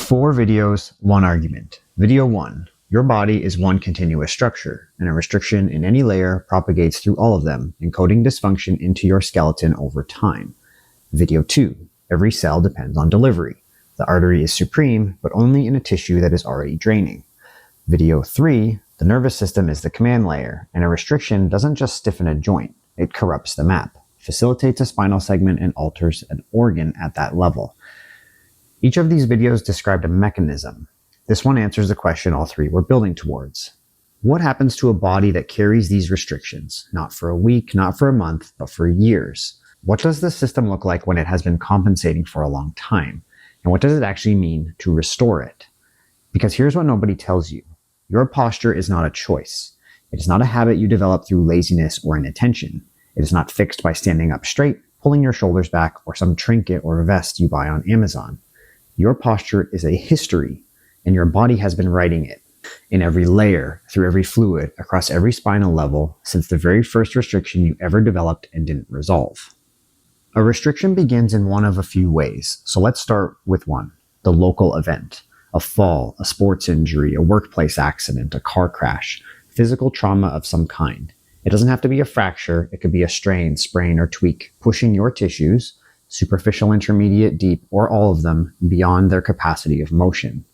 4 videos, 1 argument. Video 1. Your body is one continuous structure, and a restriction in any layer propagates through all of them, encoding dysfunction into your skeleton over time. Video 2. Every cell depends on delivery. The artery is supreme, but only in a tissue that is already draining. Video 3. The nervous system is the command layer, and a restriction doesn't just stiffen a joint, it corrupts the map, facilitates a spinal segment, and alters an organ at that level. Each of these videos described a mechanism. This one answers the question all 3 were building towards. What happens to a body that carries these restrictions? Not for a week, not for a month, but for years. What does the system look like when it has been compensating for a long time? And what does it actually mean to restore it? Because here's what nobody tells you. Your posture is not a choice. It is not a habit you develop through laziness or inattention. It is not fixed by standing up straight, pulling your shoulders back, or some trinket or vest you buy on Amazon. Your posture is a history, and your body has been writing it in every layer, through every fluid, across every spinal level, since the very first restriction you ever developed and didn't resolve. A restriction begins in one of a few ways, so let's start with one, the local event. A fall, a sports injury, a workplace accident, a car crash, physical trauma of some kind. It doesn't have to be a fracture, it could be a strain, sprain, or tweak, pushing your tissues, superficial, intermediate, deep, or all of them, beyond their capacity of motion.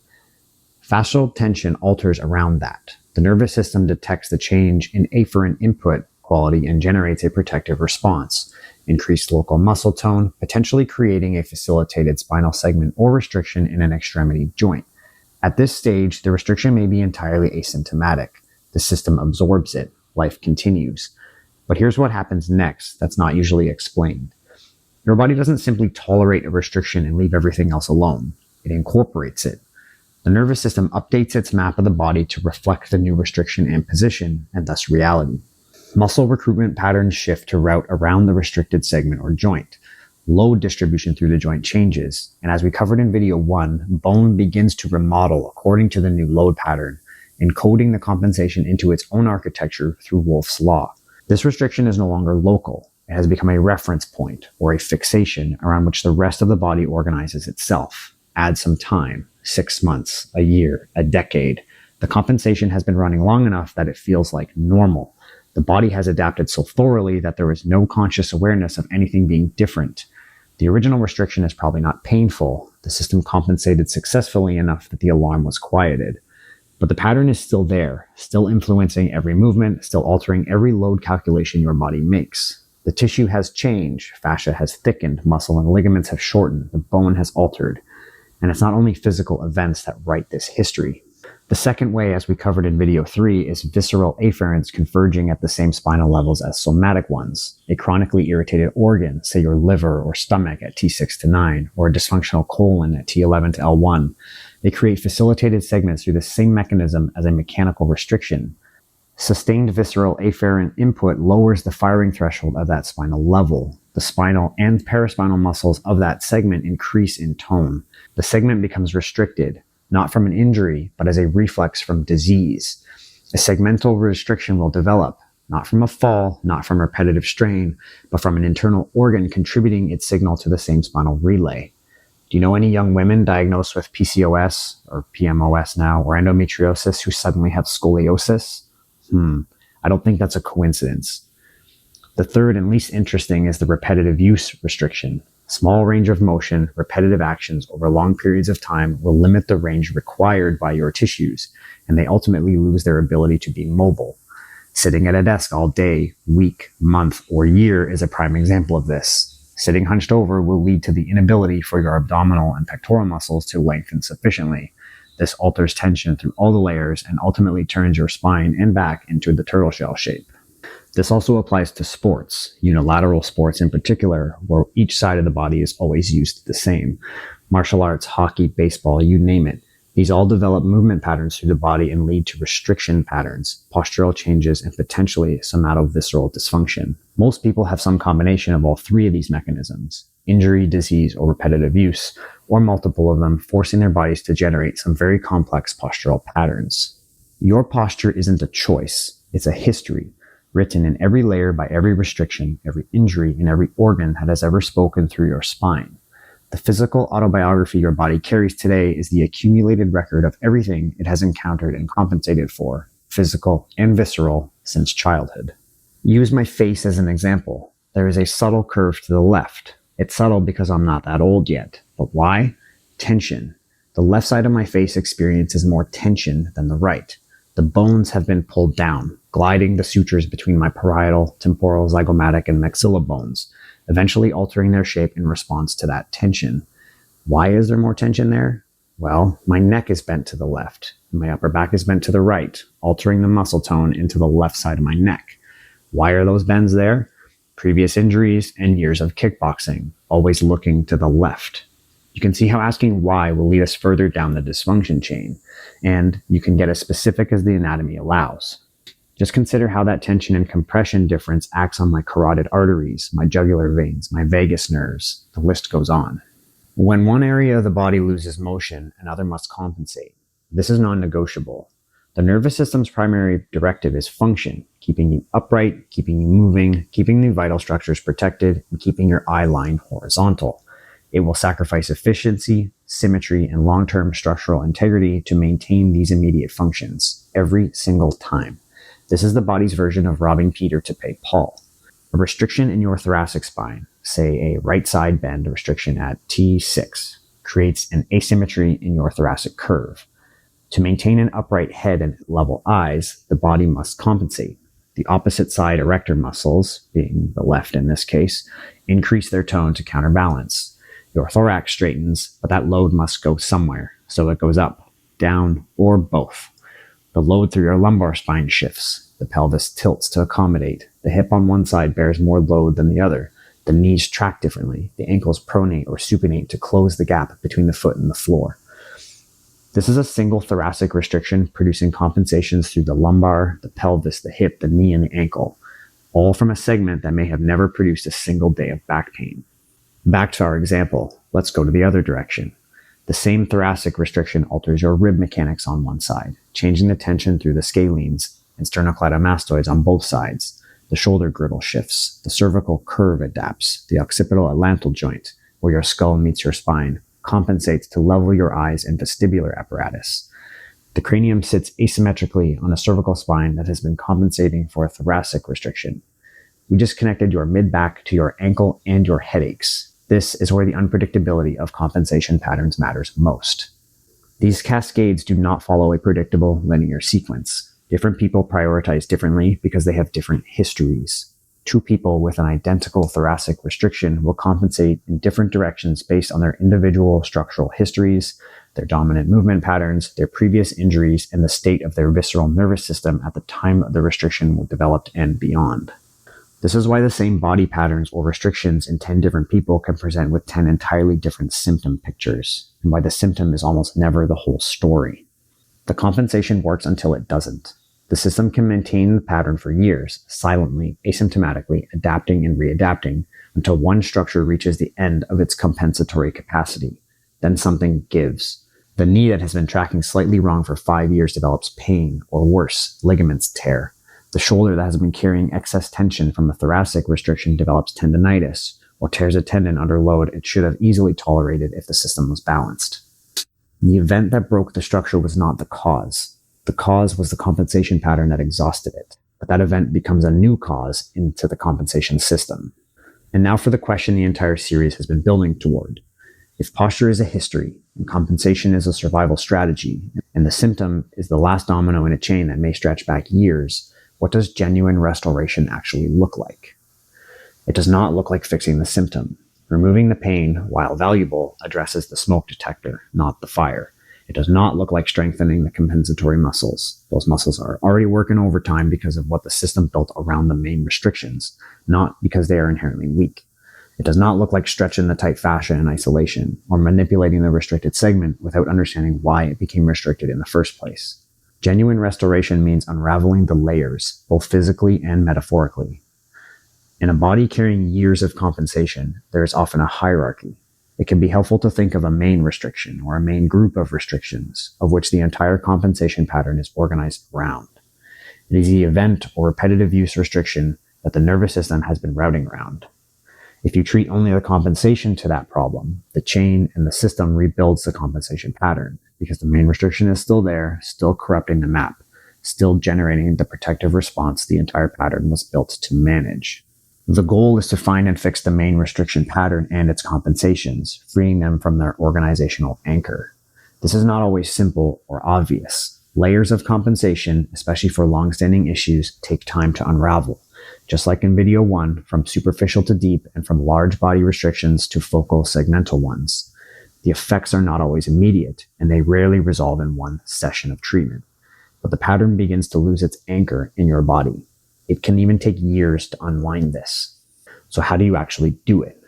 Fascial tension alters around that. The nervous system detects the change in afferent input quality and generates a protective response. Increased local muscle tone, potentially creating a facilitated spinal segment or restriction in an extremity joint. At this stage, the restriction may be entirely asymptomatic. The system absorbs it. Life continues. But here's what happens next that's not usually explained. Your body doesn't simply tolerate a restriction and leave everything else alone. It incorporates it. The nervous system updates its map of the body to reflect the new restriction and position, and thus reality. Muscle recruitment patterns shift to route around the restricted segment or joint. Load distribution through the joint changes, and as we covered in video 1, bone begins to remodel according to the new load pattern, encoding the compensation into its own architecture through Wolff's law. This restriction is no longer local. It has become a reference point, or a fixation, around which the rest of the body organizes itself. Add some time, 6 months, a year, a decade. The compensation has been running long enough that it feels like normal. The body has adapted so thoroughly that there is no conscious awareness of anything being different. The original restriction is probably not painful. The system compensated successfully enough that the alarm was quieted. But the pattern is still there, still influencing every movement, still altering every load calculation your body makes. The tissue has changed, fascia has thickened, muscle and ligaments have shortened, the bone has altered. And it's not only physical events that write this history. The second way, as we covered in video 3, is visceral afferents converging at the same spinal levels as somatic ones. A chronically irritated organ, say your liver or stomach at T6 to 9, or a dysfunctional colon at T11 to L1. They create facilitated segments through the same mechanism as a mechanical restriction. Sustained visceral afferent input lowers the firing threshold of that spinal level. The spinal and paraspinal muscles of that segment increase in tone. The segment becomes restricted, not from an injury, but as a reflex from disease. A segmental restriction will develop, not from a fall, not from repetitive strain, but from an internal organ contributing its signal to the same spinal relay. Do you know any young women diagnosed with PCOS, or PMOS now, or endometriosis who suddenly have scoliosis? I don't think that's a coincidence. The third and least interesting is the repetitive use restriction. Small range of motion, repetitive actions over long periods of time will limit the range required by your tissues, and they ultimately lose their ability to be mobile. Sitting at a desk all day, week, month, or year is a prime example of this. Sitting hunched over will lead to the inability for your abdominal and pectoral muscles to lengthen sufficiently. This alters tension through all the layers and ultimately turns your spine and back into the turtle shell shape. This also applies to sports, unilateral sports in particular, where each side of the body is always used the same. Martial arts, hockey, baseball, you name it. These all develop movement patterns through the body and lead to restriction patterns, postural changes, and potentially somatovisceral dysfunction. Most people have some combination of all 3 of these mechanisms: injury, disease, or repetitive use, or multiple of them, forcing their bodies to generate some very complex postural patterns. Your posture isn't a choice, it's a history, written in every layer by every restriction, every injury, and every organ that has ever spoken through your spine. The physical autobiography your body carries today is the accumulated record of everything it has encountered and compensated for, physical and visceral, since childhood. Use my face as an example. There is a subtle curve to the left. It's subtle because I'm not that old yet. But why? Tension. The left side of my face experiences more tension than the right. The bones have been pulled down, gliding the sutures between my parietal, temporal, zygomatic, and maxilla bones, eventually altering their shape in response to that tension. Why is there more tension there? Well, my neck is bent to the left. My upper back is bent to the right, altering the muscle tone into the left side of my neck. Why are those bends there? Previous injuries and years of kickboxing, always looking to the left. You can see how asking why will lead us further down the dysfunction chain, and you can get as specific as the anatomy allows. Just consider how that tension and compression difference acts on my carotid arteries, my jugular veins, my vagus nerves. The list goes on. When one area of the body loses motion, another must compensate. This is non-negotiable. The nervous system's primary directive is function, keeping you upright, keeping you moving, keeping the vital structures protected, and keeping your eye line horizontal. It will sacrifice efficiency, symmetry, and long-term structural integrity to maintain these immediate functions every single time. This is the body's version of robbing Peter to pay Paul. A restriction in your thoracic spine, say a right side bend restriction at T6, creates an asymmetry in your thoracic curve. To maintain an upright head and level eyes, the body must compensate. The opposite side erector muscles, being the left in this case, increase their tone to counterbalance. Your thorax straightens, but that load must go somewhere, so it goes up, down, or both. The load through your lumbar spine shifts. The pelvis tilts to accommodate. The hip on one side bears more load than the other. The knees track differently. The ankles pronate or supinate to close the gap between the foot and the floor. This is a single thoracic restriction producing compensations through the lumbar, the pelvis, the hip, the knee, and the ankle, all from a segment that may have never produced a single day of back pain. Back to our example, let's go to the other direction. The same thoracic restriction alters your rib mechanics on one side, changing the tension through the scalenes and sternocleidomastoids on both sides. The shoulder girdle shifts, the cervical curve adapts, the occipital atlantal joint, where your skull meets your spine, compensates to level your eyes and vestibular apparatus. The cranium sits asymmetrically on a cervical spine that has been compensating for a thoracic restriction. We just connected your mid-back to your ankle and your headaches. This is where the unpredictability of compensation patterns matters most. These cascades do not follow a predictable linear sequence. Different people prioritize differently because they have different histories. Two people with an identical thoracic restriction will compensate in different directions based on their individual structural histories, their dominant movement patterns, their previous injuries, and the state of their visceral nervous system at the time the restriction was developed and beyond. This is why the same body patterns or restrictions in 10 different people can present with 10 entirely different symptom pictures, and why the symptom is almost never the whole story. The compensation works until it doesn't. The system can maintain the pattern for years, silently, asymptomatically, adapting and readapting until one structure reaches the end of its compensatory capacity. Then something gives. The knee that has been tracking slightly wrong for 5 years develops pain, or worse, ligaments tear. The shoulder that has been carrying excess tension from a thoracic restriction develops tendinitis, or tears a tendon under load it should have easily tolerated if the system was balanced. The event that broke the structure was not the cause. The cause was the compensation pattern that exhausted it, but that event becomes a new cause into the compensation system. And now for the question the entire series has been building toward. If posture is a history, and compensation is a survival strategy, and the symptom is the last domino in a chain that may stretch back years, what does genuine restoration actually look like? It does not look like fixing the symptom. Removing the pain, while valuable, addresses the smoke detector, not the fire. It does not look like strengthening the compensatory muscles. Those muscles are already working overtime because of what the system built around the main restrictions, not because they are inherently weak. It does not look like stretching the tight fascia in isolation, or manipulating the restricted segment without understanding why it became restricted in the first place. Genuine restoration means unraveling the layers, both physically and metaphorically. In a body carrying years of compensation, there is often a hierarchy. It can be helpful to think of a main restriction or a main group of restrictions, of which the entire compensation pattern is organized around. It is the event or repetitive use restriction that the nervous system has been routing around. If you treat only the compensation to that problem, the chain and the system rebuilds the compensation pattern because the main restriction is still there, still corrupting the map, still generating the protective response the entire pattern was built to manage. The goal is to find and fix the main restriction pattern and its compensations, freeing them from their organizational anchor. This is not always simple or obvious. Layers of compensation, especially for long-standing issues, take time to unravel. Just like in video 1, from superficial to deep and from large body restrictions to focal segmental ones. The effects are not always immediate, and they rarely resolve in one session of treatment. But the pattern begins to lose its anchor in your body. It can even take years to unwind this. So how do you actually do it?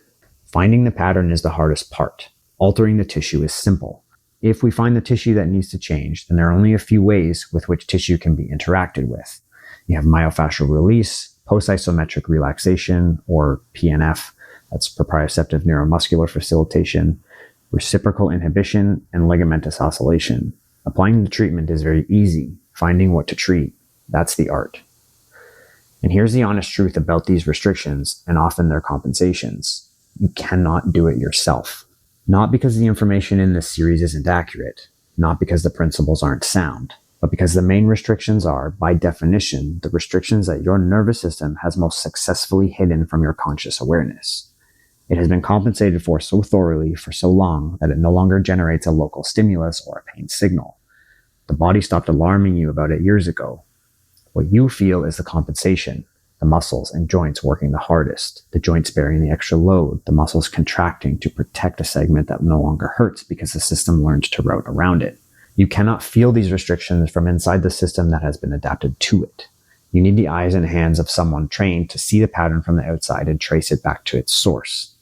Finding the pattern is the hardest part. Altering the tissue is simple. If we find the tissue that needs to change, then there are only a few ways with which tissue can be interacted with. You have myofascial release, post-isometric relaxation, or PNF, that's proprioceptive neuromuscular facilitation, reciprocal inhibition, and ligamentous oscillation. Applying the treatment is very easy. Finding what to treat, that's the art. And here's the honest truth about these restrictions, and often their compensations. You cannot do it yourself. Not because the information in this series isn't accurate, not because the principles aren't sound, but because the main restrictions are, by definition, the restrictions that your nervous system has most successfully hidden from your conscious awareness. It has been compensated for so thoroughly for so long that it no longer generates a local stimulus or a pain signal. The body stopped alarming you about it years ago. What you feel is the compensation, the muscles and joints working the hardest, the joints bearing the extra load, the muscles contracting to protect a segment that no longer hurts because the system learned to route around it. You cannot feel these restrictions from inside the system that has been adapted to it. You need the eyes and hands of someone trained to see the pattern from the outside and trace it back to its source.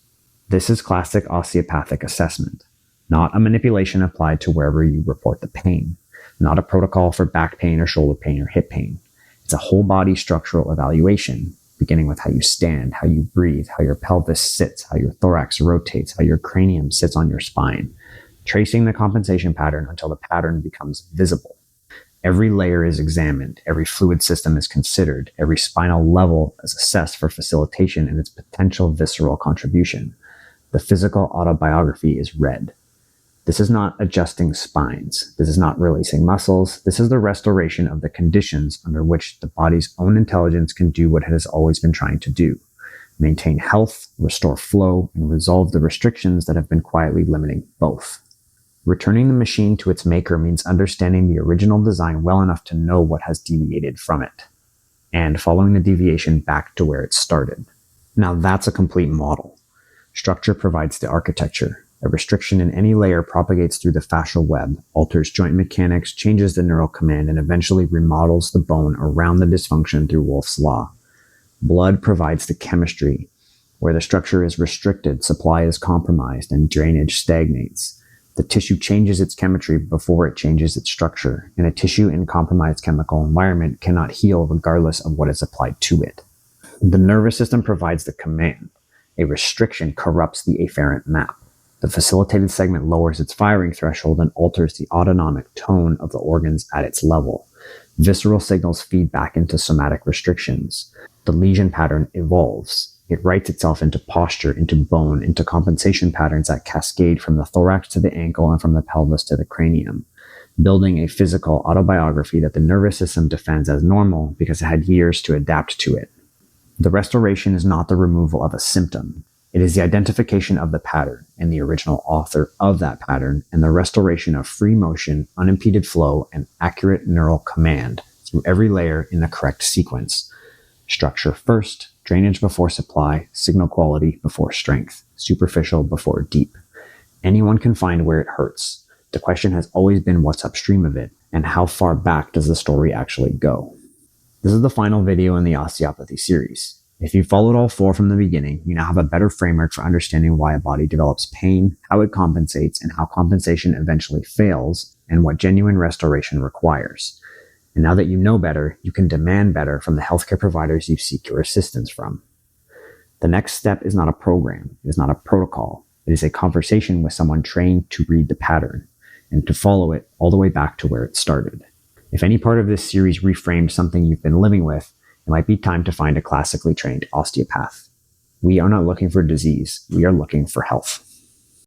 This is classic osteopathic assessment, not a manipulation applied to wherever you report the pain, not a protocol for back pain or shoulder pain or hip pain. It's a whole body structural evaluation, beginning with how you stand, how you breathe, how your pelvis sits, how your thorax rotates, how your cranium sits on your spine, tracing the compensation pattern until the pattern becomes visible. Every layer is examined, every fluid system is considered, every spinal level is assessed for facilitation and its potential visceral contribution. The physical autobiography is read. This is not adjusting spines. This is not releasing muscles. This is the restoration of the conditions under which the body's own intelligence can do what it has always been trying to do: maintain health, restore flow, and resolve the restrictions that have been quietly limiting both. Returning the machine to its maker means understanding the original design well enough to know what has deviated from it, and following the deviation back to where it started. Now that's a complete model. Structure provides the architecture. A restriction in any layer propagates through the fascial web, alters joint mechanics, changes the neural command, and eventually remodels the bone around the dysfunction through Wolff's law. Blood provides the chemistry. Where the structure is restricted, supply is compromised, and drainage stagnates. The tissue changes its chemistry before it changes its structure, and a tissue in compromised chemical environment cannot heal regardless of what is applied to it. The nervous system provides the command. A restriction corrupts the afferent map. The facilitated segment lowers its firing threshold and alters the autonomic tone of the organs at its level. Visceral signals feed back into somatic restrictions. The lesion pattern evolves. It writes itself into posture, into bone, into compensation patterns that cascade from the thorax to the ankle and from the pelvis to the cranium, building a physical autobiography that the nervous system defends as normal because it had years to adapt to it. The restoration is not the removal of a symptom. It is the identification of the pattern and the original author of that pattern, and the restoration of free motion, unimpeded flow, and accurate neural command through every layer in the correct sequence. Structure first, drainage before supply, signal quality before strength, superficial before deep. Anyone can find where it hurts. The question has always been what's upstream of it, and how far back does the story actually go? This is the final video in the osteopathy series. If you followed all 4 from the beginning, you now have a better framework for understanding why a body develops pain, how it compensates, and how compensation eventually fails, and what genuine restoration requires. And now that you know better, you can demand better from the healthcare providers you seek your assistance from. The next step is not a program. It is not a protocol. It is a conversation with someone trained to read the pattern and to follow it all the way back to where it started. If any part of this series reframed something you've been living with, it might be time to find a classically trained osteopath. We are not looking for disease. We are looking for health.